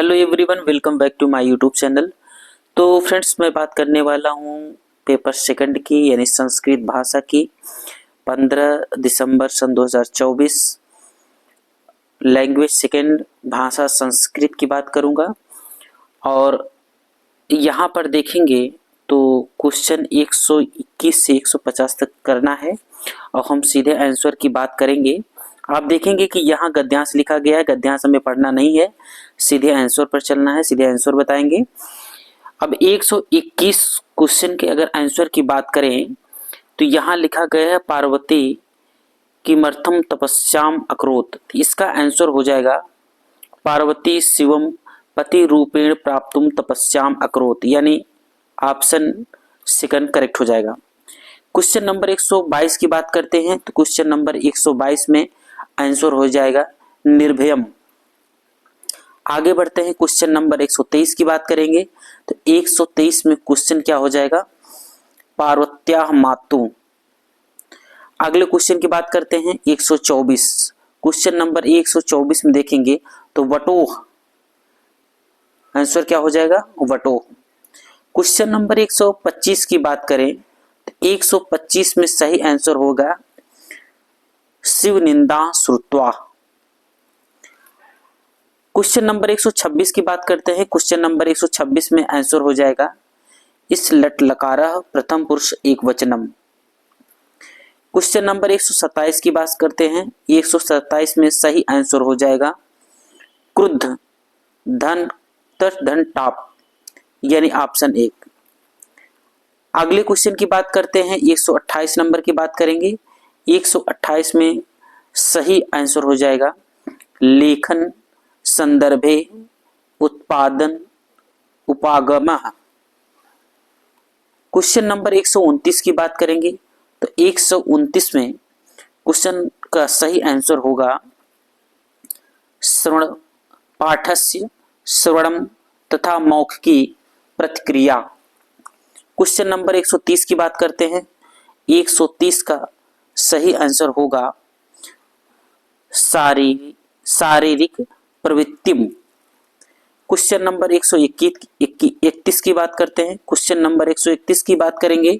Hello everyone, welcome back to my YouTube channel. तो friends, मैं बात करने वाला हूँ पेपर सेकंड की यानी संस्कृत भाषा की 15 दिसंबर सन 2024 लैंग्वेज सेकंड भाषा संस्कृत की बात करूँगा। और यहाँ पर देखेंगे तो क्वेश्चन 121 से 150 तक करना है और हम सीधे आंसर की बात करेंगे। आप देखेंगे कि यहाँ गद्यांश लिखा गया है, गद्यांश हमें पढ़ना नहीं है, सीधे आंसर पर चलना है, सीधे आंसर बताएंगे। अब 121 क्वेश्चन के अगर आंसर की बात करें तो यहाँ लिखा गया है पार्वती किमर्थम तपस्याम अकरोत। इसका आंसर हो जाएगा पार्वती शिवम पति रूपेण प्राप्तुम तपस्याम अकरोत, यानी ऑप्शन सेकंड करेक्ट हो जाएगा। क्वेश्चन नंबर 122 की बात करते हैं तो क्वेश्चन नंबर 122 में आंसर हो जाएगा निर्भयम। आगे बढ़ते हैं, क्वेश्चन नंबर 123 की बात करेंगे तो 123 में क्वेश्चन क्या हो जाएगा पार्वत्याः मातु। अगले क्वेश्चन की बात करते हैं 124। क्वेश्चन नंबर 124 में देखेंगे तो वटोह, आंसर क्या हो जाएगा वटोह। क्वेश्चन नंबर 125 की बात करें तो 125 में सही आंसर होगा शिव निंदा श्रुत्वा। क्वेश्चन नंबर 126 की बात करते हैं। क्वेश्चन नंबर 126 में आंसर हो जाएगा इस लट लकारः प्रथम पुरुष एक वचनम। क्वेश्चन नंबर 127 की बात करते हैं। 127 में सही आंसर हो जाएगा क्रुद्ध धन तट धन टाप, यानी ऑप्शन 1। अगले क्वेश्चन की बात करते हैं 128 नंबर की बात करेंगे। 128 में सही आंसर हो जाएगा लेखन संदर्भे उत्पादन उपागमः। क्वेश्चन नंबर 129 की बात करेंगे तो 129 में क्वेश्चन का सही आंसर होगा श्रवण पाठस्य श्रवणम तथा मौखिकी प्रतिक्रिया। क्वेश्चन नंबर 130 की बात करते हैं। 130 का सही आंसर होगा शारीरिक प्रवृत्तिम। क्वेश्चन नंबर 131 की बात करते हैं। क्वेश्चन नंबर 131 की बात करेंगे,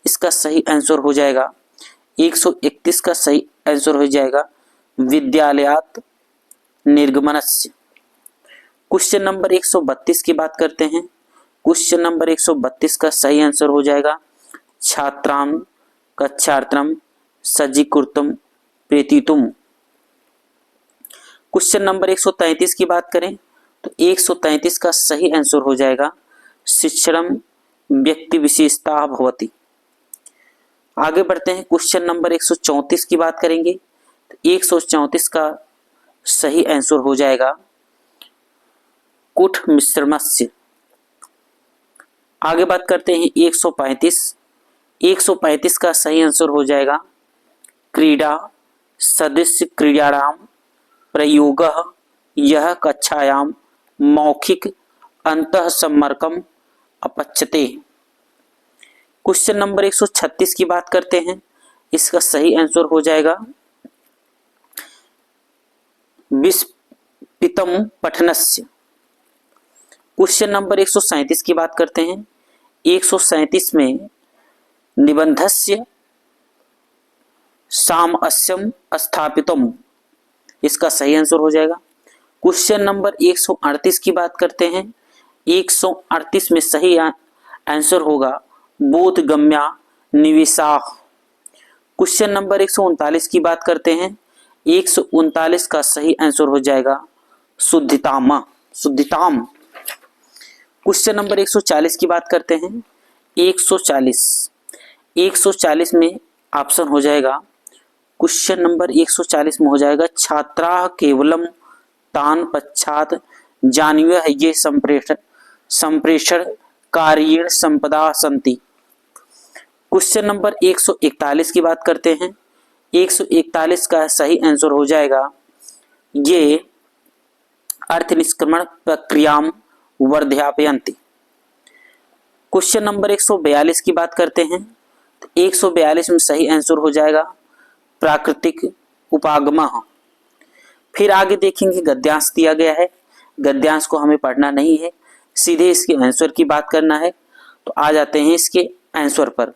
इसका सही आंसर हो जाएगा 131 का सही आंसर हो जाएगा विद्यालयात् निर्गमनस्य। क्वेश्चन नंबर 132 की बात करते हैं। क्वेश्चन नंबर 132 का सही आंसर हो जाएगा छात्राम कक्षात्रम सज्जीकृतम प्रेतितुम। क्वेश्चन नंबर 133 की बात करें तो 133 का सही आंसर हो जाएगा शिक्षणम व्यक्ति विशेषता भवति। आगे बढ़ते हैं, क्वेश्चन नंबर 134 की बात करेंगे तो 134 का सही आंसर हो जाएगा कुट मिश्रमस्य। आगे बात करते हैं 135 का सही आंसर हो जाएगा क्रीडा सदस्य क्रीडाराम प्रयोगः यह कक्षायाम मौखिक अंतः सम्मर्कम अपच्यते। क्वेश्चन नंबर 136 की बात करते हैं। इसका सही आंसर हो जाएगा विस्पितम पठनस्य। क्वेश्चन नंबर 137 की बात करते हैं। 137 में निबंधस्य सामअस्यम स्थापितम, इसका सही आंसर हो जाएगा। क्वेश्चन नंबर 138 की बात करते हैं। 138 में सही आंसर होगा बोधगम्या निवेशा। क्वेश्चन नंबर 139 की बात करते हैं। 139 का सही आंसर हो जाएगा शुद्धिताम। क्वेश्चन नंबर 140 की बात करते हैं। 140 में ऑप्शन हो जाएगा क्वेश्चन नंबर 140 में हो जाएगा छात्रा केवलम तान पश्चात जानियो ये संप्रेषण कार्येण संपदा संति। क्वेश्चन नंबर 141 की बात करते हैं। 141 का सही आंसर हो जाएगा ये अर्थ निष्क्रमण प्रक्रियाम वर्ध्यापयन्ति। क्वेश्चन नंबर 142 की बात करते हैं तो 142 में सही आंसर हो जाएगा प्राकृतिक उपागमः। फिर आगे देखेंगे गद्यांश दिया गया है। गद्यांश को हमें पढ़ना नहीं है, सीधे इसके आंसर की बात करना है। तो आ जाते हैं इसके आंसर पर।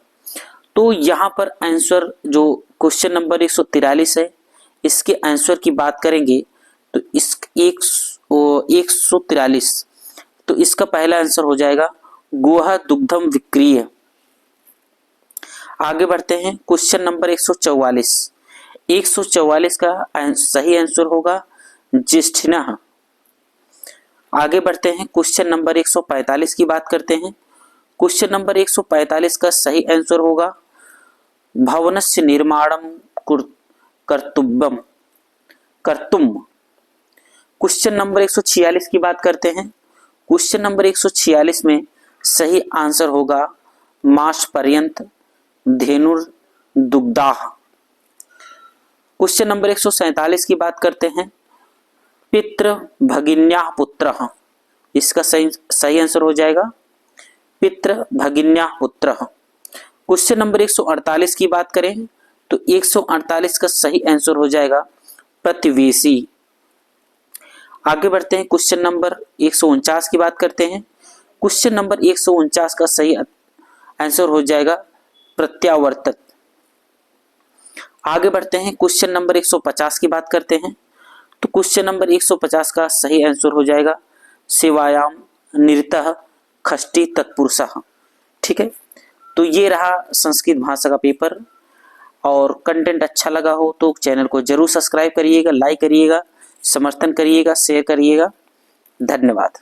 तो यहाँ पर आंसर जो क्वेश्चन नंबर 143 है, इसके आंसर की बात करेंगे तो इस 143, तो इसका पहला आंसर हो जाएगा गुहा दुग्धम विक्रिय। आगे बढ़ते हैं क्वेश्चन नंबर 144। 144 का सही आंसर होगा ज्येष्ठिनः। आगे बढ़ते हैं क्वेश्चन नंबर 145 की बात करते हैं। क्वेश्चन नंबर 145 का सही आंसर होगा भवनस्य निर्माणम कर्तुम्। क्वेश्चन नंबर 146 की बात करते हैं। क्वेश्चन नंबर 146 में सही आंसर होगा मास पर्यंत धेनुर्दुग्धाः। क्वेश्चन नंबर 147 की बात करते हैं पितृ भगिन्याः पुत्रः। इसका सही आंसर हो जाएगा पितृ भगिन्याः पुत्रः। क्वेश्चन नंबर 148 की बात करें तो 148 का सही आंसर हो जाएगा प्रतिवेशी। आगे बढ़ते हैं क्वेश्चन नंबर 149 की बात करते हैं। क्वेश्चन नंबर 149 का सही आंसर हो जाएगा प्रत्यावर्तक। आगे बढ़ते हैं क्वेश्चन नंबर 150 की बात करते हैं। तो क्वेश्चन नंबर 150 का सही आंसर हो जाएगा सेवायाम निरतः खष्टी तत्पुरुषः। ठीक है, तो ये रहा संस्कृत भाषा का पेपर। और कंटेंट अच्छा लगा हो तो चैनल को जरूर सब्सक्राइब करिएगा, लाइक करिएगा, समर्थन करिएगा, शेयर करिएगा। धन्यवाद।